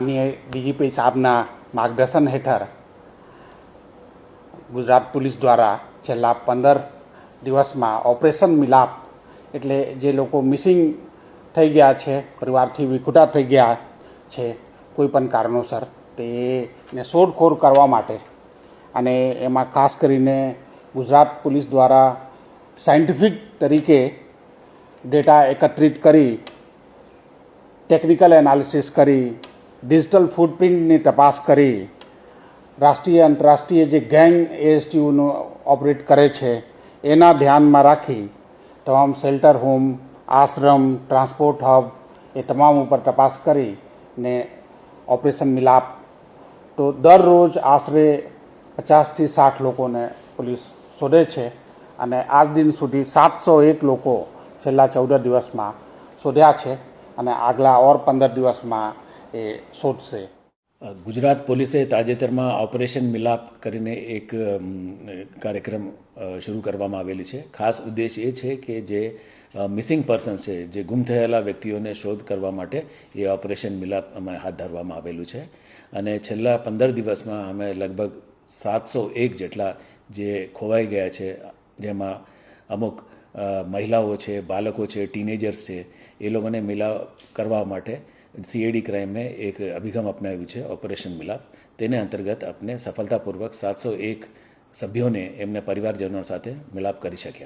DGP સાહેબના માર્ગદર્શન હેઠળ ગુજરાત પોલીસ દ્વારા છેલ્લા 15 દિવસમાં ઓપરેશન મિલાપ એટલે જે લોકો મિસિંગ થઈ ગયા છે, પરિવારથી વિખૂટા થઈ ગયા છે કોઈ પણ કારણોસર, તેને શોધખોળ કરવા માટે અને એમાં ખાસ કરીને ગુજરાત પોલીસ દ્વારા સાયન્ટિફિક તરીકે ડેટા એકત્રિત કરી, ટેકનિકલ એનાલિસિસ કરી, ડિજિટલ ફૂટપ્રિન્ટની તપાસ કરી, રાષ્ટ્રીય આંતરરાષ્ટ્રીય જે ગેંગ એએસટીયુનું ઓપરેટ કરે છે એના ધ્યાનમાં રાખી તમામ શેલ્ટર હોમ, આશ્રમ, ટ્રાન્સપોર્ટ હબ એ તમામ ઉપર તપાસ કરી ને ઓપરેશન મિલાપ તો દરરોજ આશરે 50થી 60 લોકોને પોલીસ શોધે છે અને આજ દિન સુધી 701 લોકો છેલ્લા 14 દિવસમાં શોધ્યા છે અને આગલા ઓર 15 દિવસમાં એ શોધશે. ગુજરાત પોલીસે તાજેતરમાં ઓપરેશન મિલાપ કરીને એક કાર્યક્રમ શરૂ કરવામાં આવેલી છે. ખાસ ઉદ્દેશ એ છે કે જે મિસિંગ પર્સન છે, જે ગુમ થયેલા વ્યક્તિઓને શોધ કરવા માટે એ ઓપરેશન મિલાપ અમે હાથ ધરવામાં આવેલું છે અને છેલ્લા 15 દિવસમાં અમે લગભગ 701 જેટલા જે ખોવાઈ ગયા છે, જેમાં અમુક મહિલાઓ છે, બાળકો છે, ટીનેજર્સ છે, એ લોકોને મિલાપ કરવા માટે સીઆઈડી ક્રાઇમે એક અભિગમ અપનાવ્યું છે ઓપરેશન મિલાપ. તેને અંતર્ગત આપણે સફળતાપૂર્વક 701 સભ્યોને એમના પરિવારજનો સાથે મિલાપ કરી શક્યા.